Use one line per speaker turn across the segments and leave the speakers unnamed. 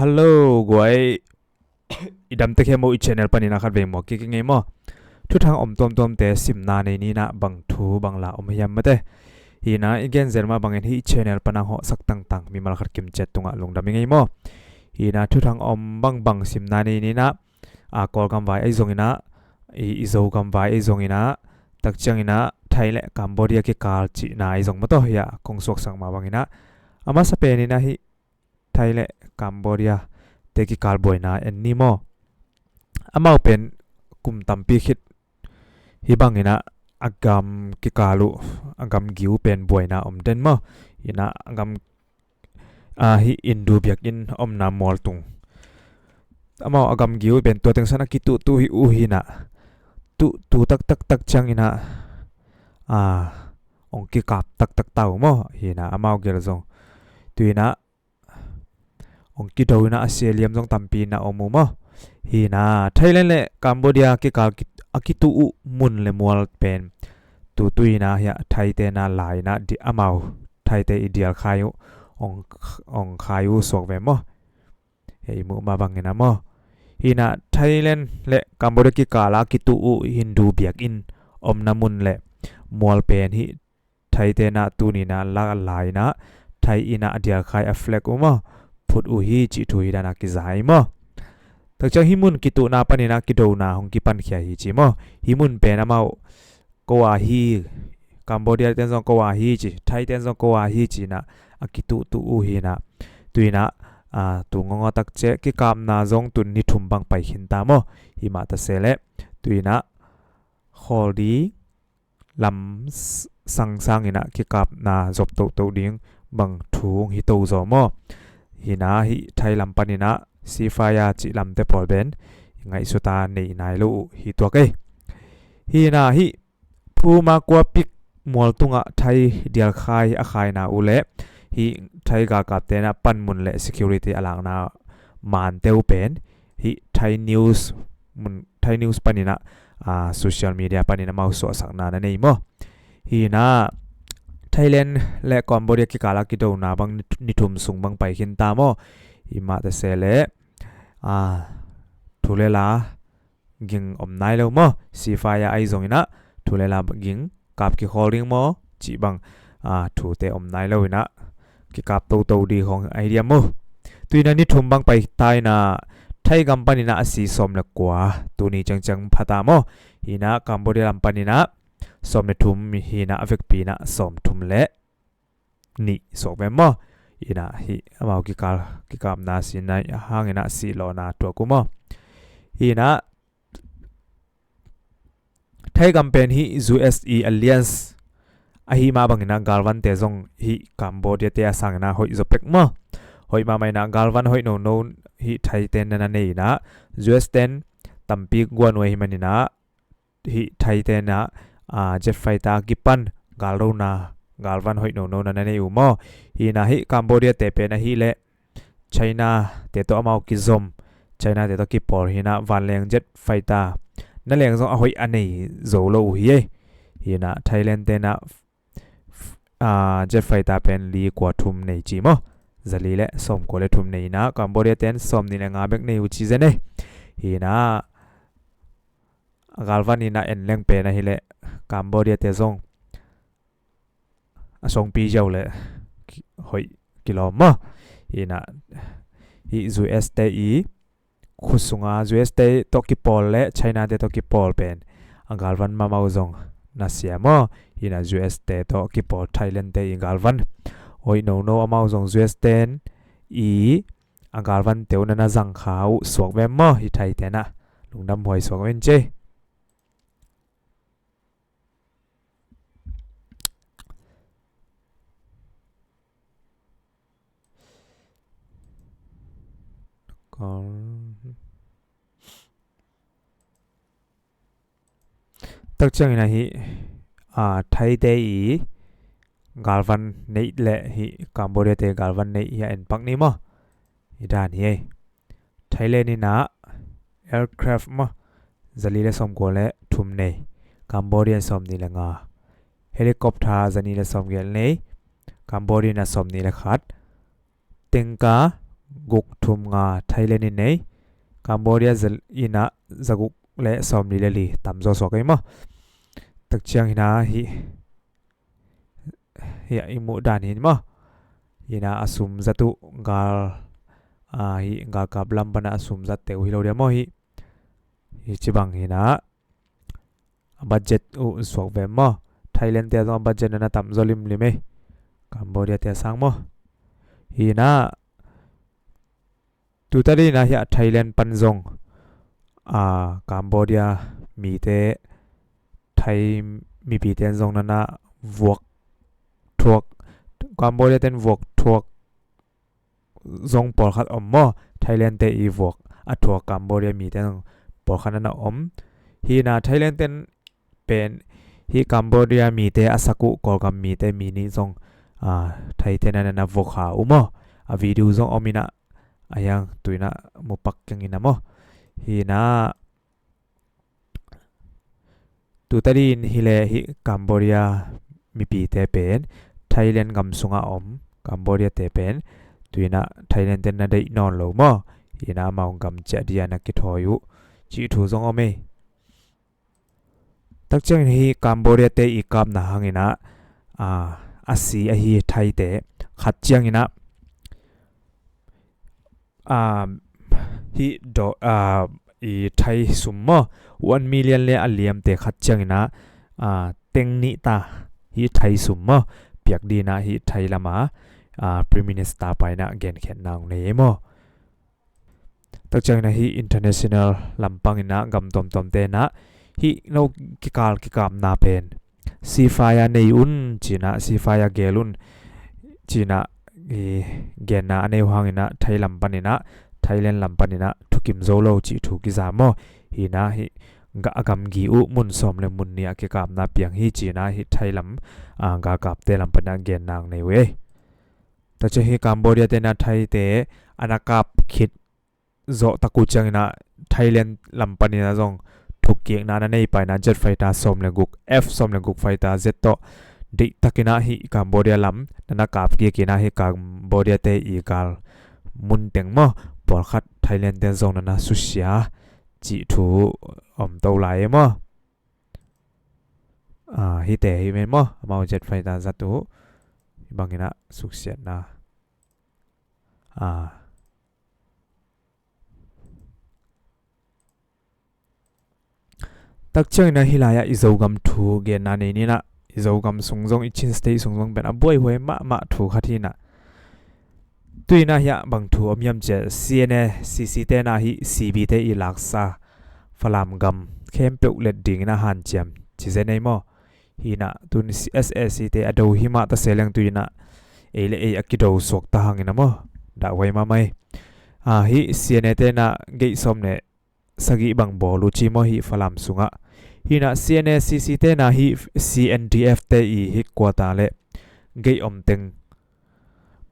ฮัลโหลกวยอีดำตะเคมออีชแนลปนินะขัดเวงหมอกิ๊กไงมอทุกทางอมตอมเตะสิมนาในนี้นะบังทูบังลาอมยามมาเตะฮีนะอีกเนเซอร์มาบังเงินที่ชแนลปนังหอสักต่างๆมีมาลขัดกิมเจ็ดตรงอ่ะลงดำยังไงมอฮีนะทุกทางอมบังสิมนาในนี้นะกอลกำไว้ไอซงอินะอีโซกำไว้ไอซงอินะตักจังอินะไทยและกัมพูชาเกี่กาลจีน่าไอซงมาต่อเฮียคงสวกสังมาบังอินะอามาสเปนินะฮีไทยและกัมพูชาเด็กกาลบ่อยนะเอ็นนี่มออามาเป็นกุมตัมปีคิดฮิบังอินะอากามกิกาลุอากามกิวเป็นบ่อยนะอมเดนมออินะอากามฮิอินดูเบียกอินอมนามอลตุงอามาอากามกิวเป็นตัวเต็งสันกิตุฮิอูฮินะตุตักจังอินะองกิกาบตักเต่ามอฮินะอามาเกลซงตุยนะองกิดาวนะอาเซียเลียมซงตัมปีนะอมูมอฮีนะไทยแลนด์และกัมพูชากิกาลอากิตุอุมุนเลมัวเป็นตุยนะเฮียไทยเตนะหลายนะดิอามาไทยเตอีเดียลคายุองคายุสวกเวมอเฮียมุมาบังเงินะมอฮีนะไทยแลนด์และกัมพูชากิกาลอากิตุอุฮินดูเบียกอินอมนามุนและมัวเป็นฮิไทยเตนะตุนีนะละหลายนะไทยอินะเดียลคายอเฟลกอุมอพุดอุฮีจิตุฮิดานากิไซมอตักจังฮิมุนกิตุนาปนินะกิโดนาหงกิปันเขียฮิจิมอฮิมุนเป็นอามาโกวาฮีกัมพูชาเตนซองโกวาฮีจิไทยเตนซองโกวาฮีจินะอากิตุตุอุฮีนะตุยนะตุงงอตักเจกิกามนาซงตุนนิทุมบังไปขินตามอฮิมาตะเซเลตุยนะฮอลดีลำสังอินะกิกามนาจบโตดิงบังทูงฮิโตซอมอฮินะฮิไทยลำปนินะสีฟ้ายาจิลำเตปอลเบนยังไงสุตาในนายลูฮิตัวเกฮีนาฮิผู้มากว่าปิกมัวตุงะไทยเดียลคายอาคายนาอุเล่ฮิไทยกากาเตนะปันมุนเล่ security อลังนามานเตวเป็นฮิไทยนิวส์มุนไทยนิวส์ปนินะsocial media ปนินะมาสวสักนานั่นเองมั้งฮีนาไทยแลนด์และกัมพูชากิกาลากิโดนาบังนิทุมสุงบังไปขินตามอฮิมาเตเซเลทุเลลากิงอมไนเลวมอสีฟ้ายาไอซงอินะทุเลลากิงกับกิฮอลลิงมอจีบังทุเตอมไนเลวอินะกิกับโตดีของไอเดียมอตุยนันนิทุมบังไปไทยนะไทยกัมปานินะสีสมเล็กกว่าตัวนี้จังพัตามอฮินะกัมพูชากัมปานินะสมเนทุมฮินะอเวกปีนะสมทุมเละนี่สกเวมออินะฮิอามากิกามนาสินะหางอินะสีโลนาตัวกุมอฮินะไทยกัมเป็นฮิ USE Alliance ฮิมาบังอินะกาลวันเตซงฮิกัมพูชาเตะสังอินะหอยจเป็กมอหอยมาไม่นะกาลวันหอยโนฮิไทยเตนนันเนยนะ US เตนตัมปีกวนไว้ฮิมันอินะฮิไทยเตนะเจ็ดไฟตากิปันกาลโรนากาลวันหอยโนนันเนยอุมอฮีนะฮิกัมพูชาเตเป็นนะฮิเละไชน่าเตโตอามากิซอมไชน่าเตโตกิปอร์ฮีนะวันเลงเจ็ดไฟตานั่นเลงซองหอยอันนี้โซโลฮีนะไทยแลนด์เตนะเจ็ดไฟตาเป็นลีกว่าทุมในจีมอจะลีเละสมกว่าเลทุมในนะกัมพูชาเตนสมนี่แหละงาเบกในอุจิเซเนฮีนะกาลวันนี่นะเอ็นเลงเป็นนะฮิเละกัมพูชาเตซงส่งปีเจ้าเลยหอยกิโลมะฮีนะฮี US เตอีคุสุงUS เตตอกิปอลและไชน่าเตตอกิปอลเป็นอังกาลวันมามาอุซงนาเซียมะฮีนะ US เตตอกิปอลไทยแลนด์เตอังกาลวันหอยโนอามาอุซง US เตนอีอังกาลวันเตวนันจังขาวสวกแวมมะฮีไทยเตนะลุงดำหอยสวกเวนเจตักจังนะฮิไทยเตอีกาลวันในเละฮิกัมพูชาเตกาลวันในฮิเอ็นปักนี้มั้งฮิดานฮิไทยแลนด์นี่นะแอร์คราฟมั้งจะลีเลสมกัวเละทุ่มในกัมพูชาสมนี่ละงาเฮลิคอปเตอร์จะนี่เลสมเกลในกัมพูชาสมนี่ละขัดเต็งกา กุกทุมงาไทยแลนด์นี่กัมพูชาจะอินะจะกุกเละสอมลีเลลีตามโจสกัยมั้งตักเชียงหินะฮิอิมุดานหินมั้งหินะอาสุมจตุกาลฮิกาลกับลัมปนะอาสุมจัตเตวฮิโลเดียมั้งฮิจิบังหินะบัดเจ็ตสวกเวมมั้งไทยแลนด์เตียต้องบัดเจ็ตนั้นตามโจลิมลิเมกัมพูชาเตียสังมั้งหินะตุตาดีนะฮิไทยแลนด์ปันจงกัมพูชามีเตไทยมีปีเตียนจงนั้นนะวกทวกกัมพูชาเตียนวกทวกจงปอลขัดอมมั้งไทยแลนด์เตอีวกทวกกัมพูชามีเตียนปอลขัดนั้นนะอมฮีนะไทยแลนด์เตียนเป็นฮีกัมพูชามีเตอาศักุกอลกัมมีเตมีนิจงไทยเตียนนั้นนะวกหามั้งวิดีโอจงอมินะยังตุยนะมุปักยังอินะมั้งฮีนะตุตาดีนฮิเลฮิกัมพูชามีปีเตเป็นไทยแลนด์กัมสุงอาอมกัมพูชาเตเป็นตุยนะไทยแลนด์เตนนั้นได้นอนโลมั้งฮีนะมาองกัมเจดียนักกิทอยุจีทูจงอเมตักเจงฮีกัมพูชาเตอีกับนะหังอินะอาศีฮีไทยเตขัดเจียงอินะฮีดอีไทยสุมมะ1 million เลอเลียมเตขัดจังนะเต็งนิตาฮีไทยสุมมะเปียกดีนะฮีไทยละมาPrime Minister ไปนะเกณฑ์แขนนางเนมอตักจังนะฮี international ลำปังนะกำตอมเตนะฮีโนกิกาลกิกามนาเป็นซีฟายาเนยุนจีนะซีฟายาเกลุนจีนะเกณฑ์นะในห้องนะไทยลำปันนะไทยแลนด์ลำปันนะทุกิมโซโลจีทุกิจามอฮีนะฮีกะกำกีอุมุนสอมเลมุนเนี่ยกิกามนาเปียงฮีจีนะฮีไทยลำกะกับเตลำปันนะเกณฑ์นางในเวแต่จะฮีกัมพูชาเตนะไทยเตอนากับคิดโจตะกุจังนะไทยแลนด์ลำปันนะจงทุกเกียงนาในไปนะเจ็ดไฟตาสอมเลกุก F สอมเลกุกไฟตา Z โตดิตักินะฮีกัมพูชาลำนันกับเกียกินะฮีกัมพูชาเตอีกาลมุนเต็งมอปอลคัดไทยแลนด์เตนจงนั้นนะสุเสียจีทูเต้าไหลมั้งฮิเตฮิเมนมั้งมาเจ็ดไฟตาจัตุบางอย่างนะสุเสียนะตักเชยนะฮิลายะอิโซกัมทูเกนนานี่นะอิโซกัมสงจงอิชินสเตย์สงจงเป็นอบวยหวยมะทูขัดที่นะตุยนะฮะบางทูอมยำเจซีเนซีซีเตนะฮิซีบีเตอีลักษาฟลามกัมเข้มเปลเลดดิ้งนะฮันเจมจิเซนไอมอฮีนะตุน SSC เตอดูหิมะตะเซลังตุยนะเอเลเออกิโดสวกตาหังนะมอดาไว้มาไหมฮิซีเนเตนะเกยสมเนสกิบังบอลูจิมอฮิฟลามสุงะฮีนะซีเนซีซีเตนะฮิ CNDF เตอีฮิกวาตาเลเกยอมเต็ง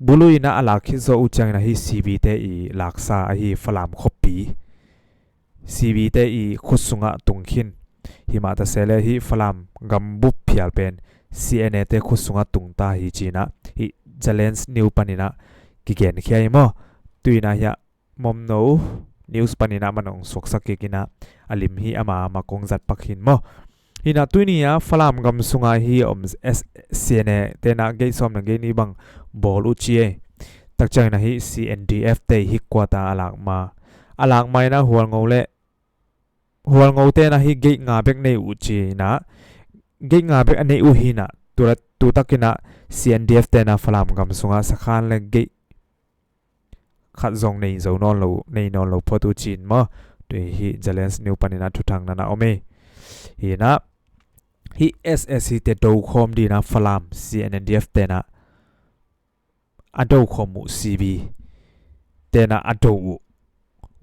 บุลุยนะอลาคิโซอุจังนะฮิซีบีเตอีลักษาฮิฟลามคบปีซีบีเตอีขุดสุงะตุงขินฮิมาตาเซเลฮิฟลามกัมบุพิอัลเป็นซีเอ็นเอเตขุดสุงะตุงตาฮิจีนะฮิเจเลนส์นิวปานินะกิเกนเขียมอตุยนะฮะมอมโนนิวส์ปานินะมันองสวกสักกินะอลิมฮิอามากงจัดปักหินมอฮินาตุยนี่ฮะฟลามกัมสุงะฮิอมเอสซีเอ็นเอเตนะเกยซอมนะเกยนี่บังบอลูจีเอตักจังนะฮิ CNDF เตฮิกวาตาอลากมานะหัวงเลหัวงเตนะฮิเกยงาเบกในอุจีนะเกยงาเบกอันในอุหินะตัวตักกินะ CNDF เตนะฟลามกัมสุงะสักขันเลเกยขัดจงในโซนนอนโลพอตูจีนมอตัวฮิเจเลนส์นิวปานินะทุทังนันนะโอเมฮินะฮิ SSC เตดูคอมดีนะฟลาม CNDF เตนะอดูคอมูซีบีเตนะอดู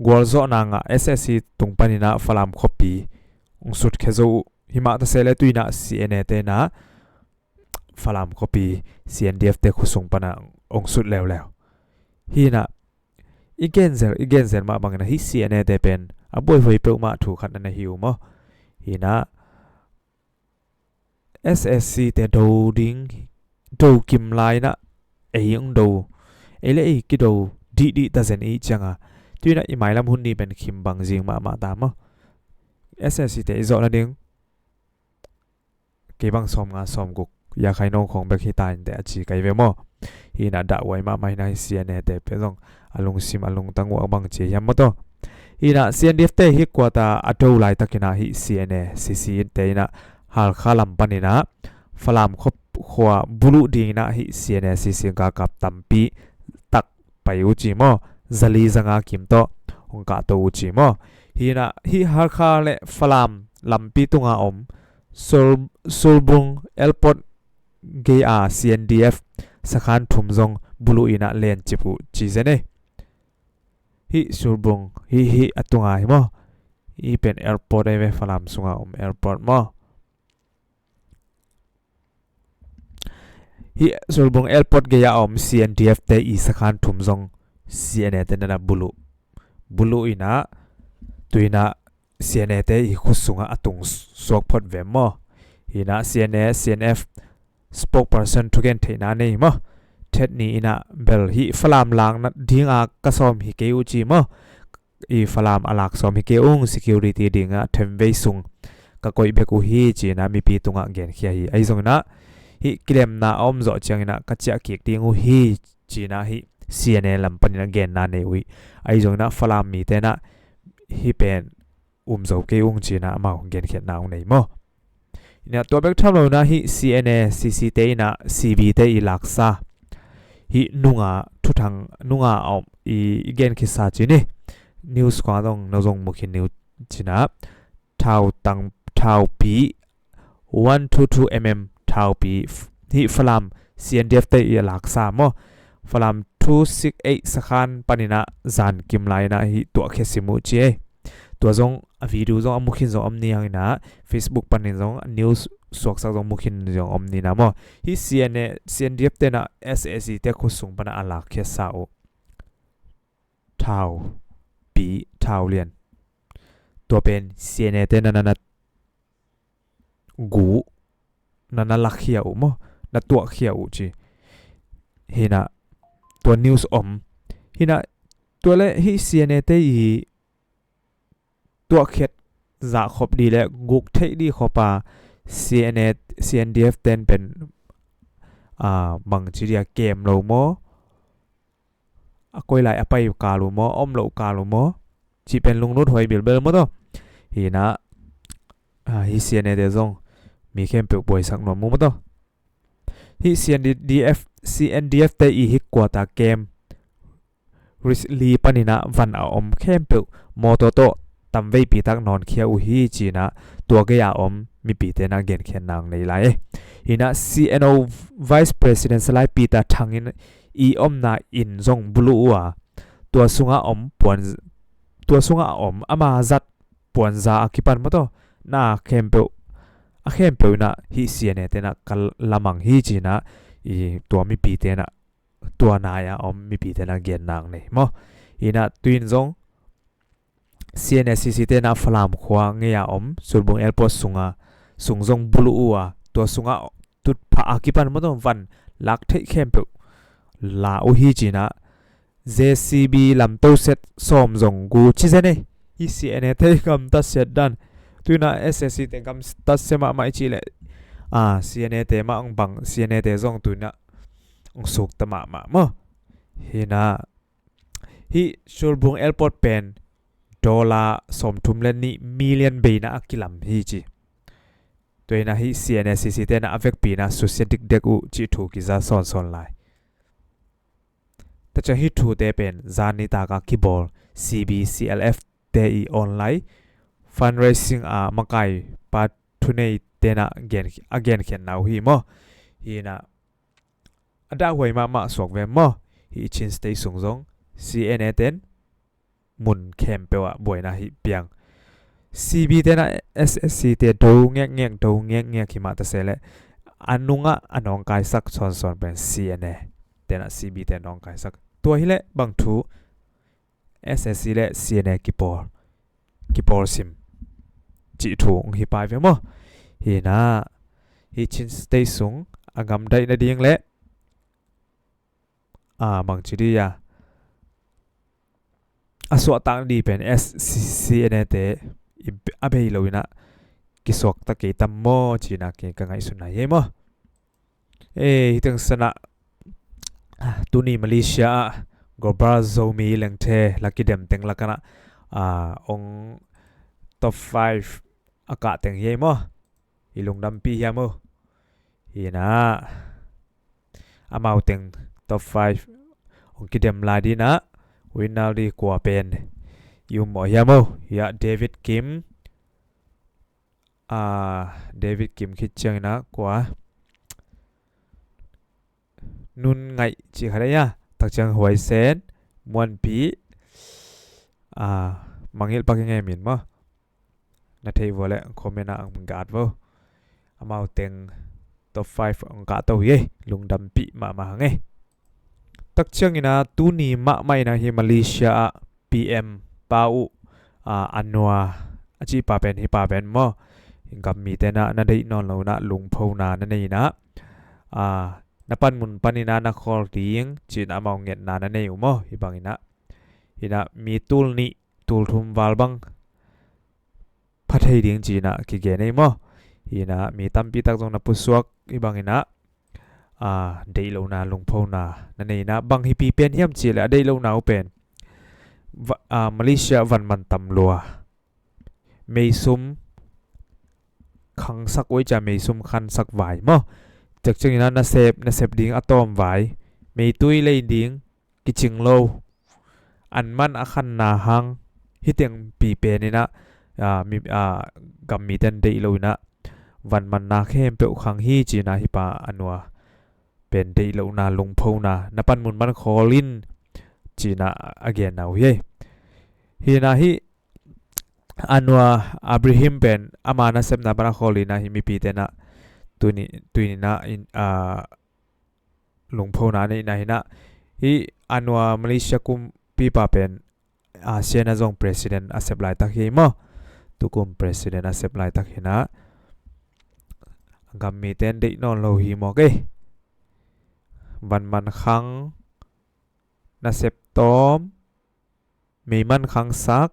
กอลโซนังอ่ะ SSC ตรงปานินะฟลามคอปีองสุดแค่โซหิมะตะเซเลตุยนะ CNA เตนะฟลามคอปี CNDF เตคุสงปานะองสุดแล้วฮีนะอีเกนเซอร์มาบางนะฮิ CNA เตเป็นอบวยไฟเปิลมาถูกขัดนันฮิวมอฮีนะ SSC เตดูดิ้งดูกิมไลนะเอยังดูเอเลกิดู ดีตาเซนอีจังอ่ะตุยนะอีหมายลำหุ่นนี่เป็นคิมบังจิงมาตามมั้ง SSC เตอีโซนั่นเองเก็บังซ้อมงานซ้อมกุกอยากให้น้องของเบคฮิตายแต่อาชีไกเวมอฮีน่าด่าไว้มาไม่น่าเสียเนแต่เป็นต้องอารมณ์ซิมอารมณ์ตั้งว่าบังเจียมมั้งฮีน่าเซียนเดฟเตฮิกว่าตาอัดดูไลตักินาฮิเซียนเนซีเตยน่ะฮัลคาลัมปันินะฟลามคบขวาบลูดีน่ะฮิเซียนเนซีกากับตัมปีตักไปอุจิมอจะลีจังอาคิมโตองกาโตอุจิมอฮีน่ะฮิฮัลคาเลฟลามลัมปีตุงอาอมซูลบุงเอลปอดเกียCNDFสักขันทุ่มจงบลูอินะเลนจิบุจีเซเนฮิซูลบุงฮิอัตุงอาฮิมอฮิเป็นเอลปอดเอเวฟลามสุงอาอมเอลปอดมอฮิซูลบุงเอลปอดเกียอม CNDF เตอีสักขันทุ่มจง CNA เตนันบลูอินะตุยนะ CNA เตอีขุสุงอาตุงสวกพอดเวมอฮินะ CNF spokesperson ทุกคนเทน่าเนยมั้งเท็ดนี้นะเบลฮีฟลามลางนัดดิ้งอากระสอมฮิเกอุจิมั้งอีฟลามอลักสอมฮิเกอุง security ดิ้งอ่ะเทมเวซุงก็คอยเบกุฮีจีนะมีปีตุงอ่ะเกณฑ์เขียฮีไอซงนะฮิเกลมนะอมจ่อจังนะกัจจะเกียกดิ้งอุฮีจีนะฮิ CNA ลำปันนะเกณฑ์นั่นเองวิไอซงนะฟลามมีแต่นะฮิเป็นจ่อเกอุงจีนะมาเกณฑ์เขียนนาอุงเนยมั้งเนี่ยตัวเบกทำเรานะฮิ CNA CC เตยนะ CB เตยลักษาฮินุงาทุทังนุงาเอาอีเกนคิดซาจีนี่นิวส์กว่าต้องนจงมุขินนิวจีนะท้าวตังท้าวปี122 ท้าวปีฮิฟลาม CNDF เตยลักษาโมฟลาม268สักขันปนินะจานกิมไลนะฮิตัวเคสิมุจีตัวจงวิดีโอจงมุขินจงอมนี่ยังนะ Facebook ปันนี่จงนิวส์สวกสักจงมุขินจงอมนี่นะมั้งฮิ CNDF เตนะ SSC เตคุสุงปนะอัลลักเคสาวท้าวปีท้าวเลียนตัวเป็น CNA เตนะนันกูนันลักเขียวมั้งนัตัวเขียวจีฮินะตัวนิวส์อมฮินะตัวเล่ฮิ CNA เตอีตัวเข็ดจะขบดีและกุกเทดีขบCNDF เต้นเป็นบางทีเดียเกมเราโมอคุยไล่อไปอยู่กาลูโมอมเรากาลูโมจีเป็นลุงรุ่นหอยเบิลเบิลมั้งตัวฮีนะฮี CNDF จงมีเข้มเปลือกบวยสักหน่อยมั้งตัวฮี CNDF เตอีฮิกกว่าตาเกมริสลีปนินะวันอมเข้มเปลือกโมโตโตตำไว้ปีตักนอนเขียวฮีจีนะตัวก็ยาอมมีปีเตนะเกณฑ์เขียนนางในไลฮินะ CNO Vice President สไลปีตาทางอินอมนาอินจงบลูอ่ะตัวสุงอาอมปวนตัวสุงอาอมอามาจัดปวนซาอคิปันมั้งตัวน่าเข้มเปลวนะฮีเซียเนเตนะกัลละมังฮีจีนะอีตัวมีปีเตนะตัวนายอมมีปีเตนะเกณฑ์นางในมั้งฮินะตุยนจงCNSCC เตนะฟลามขวางเงียอมสุดบงเอลปอสุงจงบลูอ่ะตัวสุงอาตุดพาอากิปันมั้งตัววันลักเทเข้มเปลวลาอุฮีจีนะ JCB ลำตัวเซตส้มจงกูชิเซเน่ฮี CNA เตกำตัดเสร็จดันตุยนะ SSC เตกำตัดเสมาไม่จีเลยCNA เตมาองบัง CNA เตจงตุยนะองสุกตมามั้งฮีนะฮีสุดบงเอลปอเป็นดอลลาร์สมทุมเล่นนี่มิลลิอนเบย์นะกิลัมฮีจีตัวนั้นฮี CNSCC เตนะอเวกปีนะสุเสดิกเด็กอุจิถูกิจาสอนไลแต่จะฮิทูเตเป็นจานิตากาคิบอล CBCLF เตอีออนไลน์ fundraising มังไกปัดทุนเนเตนะเกนเขียนนาฮีมั้งฮีนะอดาหวยมาสวกเวมมั้งฮีชินสเตย์สูงจง CNA เตนมุนเข้มเปว่าบ่อยนะฮิเปียง CB เตนะ SSC เตดูเงี้ยดูเงี้ยขิมาตะเสเลอันนุงะอันนองกายสักสอนเป็น CNA เตนะ CB เตนองกายสักตัวฮิเลบางทู SSC เล CNA กิปอลซิมจิทูงฮิปายเวมอฮีนะฮิชินสเตย์ซุงอังกำได้นาดียงเลบางจีดียา aswa tang di pen SCN te abei loina kiswak ta ke tammo china ke ka ngai sunai ye mo hitang sana tuni Malaysia gobar zomi lengthe lakidem teng lakana ong top 5 aka teng ye mo ilung dampi ya mo hina amau teng top 5 ong kidem ladina winal di kwa pen yum mo ya mo ya David Kim David Kim khit chang na kwa nun ngai chi khare ya tak chang huai sen muan pi mangil paking ngai min mo na thei vole khomena ang gat vo amau teng top 5 ang ka to ye lungdam pi ma nge tak chang ina tu ni ma mai na hi Malaysia PM pau anwa achi pa pen hi pa pen mo gam mi te na dei non lo na lung pho na nei na na pan mun panina na khol ting chin amau nget na nei mo hi bangina ina mi tul ni tul thum wal bang phathei ding china ki ge nei mo ina mi tampi tak jong na pusuak hi bangina dei lo na lung pho na nei na bang hi pi pen hiam chi la dei lo na pen Malaysia van man tam lua mei sum khang sak oi cha mei sum khan sak vai mo chak chang ina na sep ding atom vai mei tui lei ding ki ching lo an man a khan na hang hi teng pi pen ina mi gam mi ten dei lo na van man na khem pe khang hi chi na hi pa anwa pen dei lo na lung pho na pan mun man kholin chi na again now hi na hi anwa Abraham pen amana sep na para kholina hi mi pi te na tuini na in lung pho na nei na hi na hi anwa Malaysia kum pi pa pen ASEAN azong president asep lai tak hi mo tukum president asep lai tak hi na gam mi ten dei non lo hi mo ke van man khang na sep tom mi man khang sak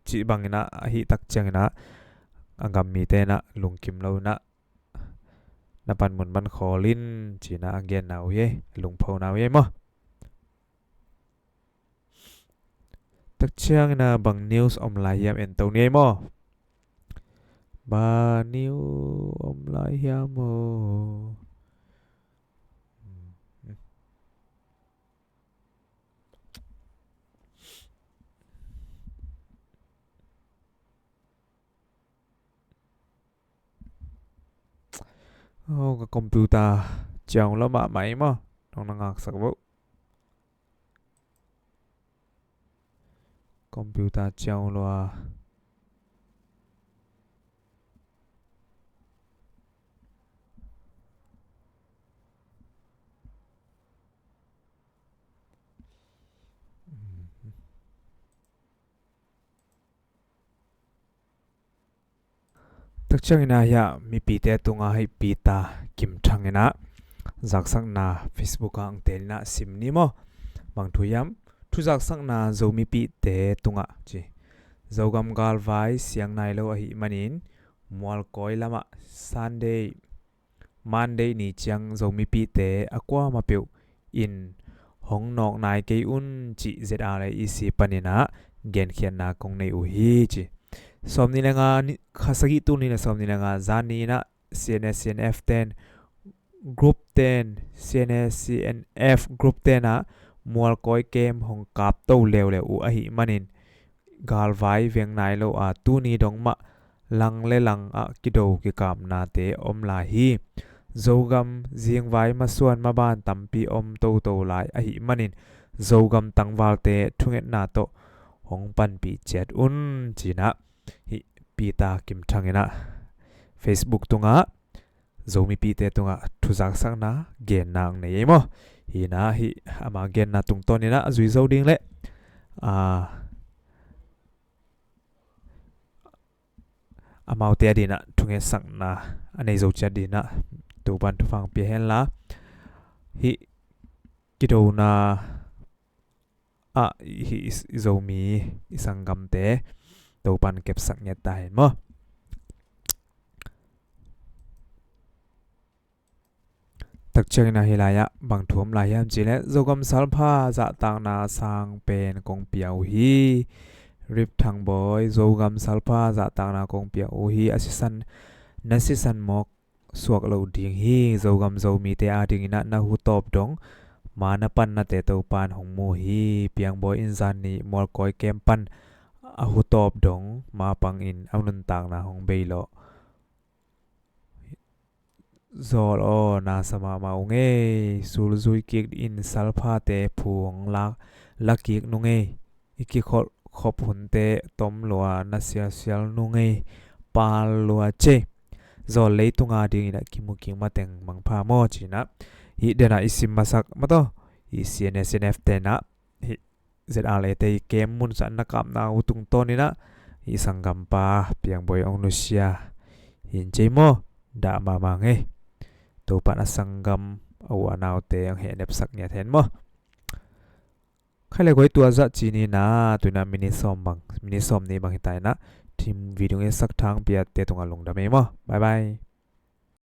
chi bangina hi tak changina gam mi te na lung kim lo na pan mun man kholin china again now ye lung pho now ye mo tak chang na bang news om lai yam en to ne mo ba new om lai yam mo cái computer chồng lo mà máy mà nó ngạc sắc vụ computer chồng lo tak chang ina ya mi pi te tunga hai pi ta kim thang ina zak sang na Facebook ang tel na sim ni mo bang thuyam thu zak sang na zo mi pi te tunga chi zogam gal vai siang nai lo hi manin mual koi lama Sunday Monday ni chang zo mi pi te akwa ma peu in hong nok nai ke un chi ZR isi panina gen khian na kong nei u hi chi somni na nga khasagi tu ni na somni na nga zani na CNS CNF 10 group 10 CNS CNF group 10 na mual koi kem hong kap to lew le u a hi manin gal vai veng nai lo tu ni dong ma lang le lang kido ki kam na te om la hi zogam zieng vai ma suan ma ban tampi om to lai a hi manin zogam tangwal te thunget na to hong pan pi chat un china hi pita kim thangena Facebook tunga zomi pi te tunga thuzak sang na gen nang nei mo hi na hi ama gen na tung ton ina zui zo ding le amau te dina thunge sang na anei zo chat dina tu ban thu phang pi hen la hi kido na hi zomi isangam te to pan kep sak nya ta hen mo tak cheng na hilaya bang thum la yam chile zogam salpha za tang na sang pen kong piao hi rip thang boy zogam salpha za tang na kong piao hi asisan nasisan mok suak lo ding hi zogam zomi te a ding ina na hu top dong mana pan na te to pan hong mu hi piang boy in zan ni mol koi kem pan a hu top dong ma pang in aunun tang na hong bei lo zol o na sama ma nge sul zui kik in salpha te phuang la kik nu nge iki khop hun te tom lua na sia sial nu nge pal lua che zol lei tunga ding ina kimuking mateng mangpha mo china hi dena isim masak mato hi cnsnf te na hi zale te kem mun sa na kap na utung tonina hi sangam pa piang boy ong nusia hin che mo da ma ma nge to pan asangam awanau te ang he nep sak nya then mo khai le goi tua za chi ni na tuina mini som ni bang hitai na team video e sak thang pia te tunga lung da me mo bye bye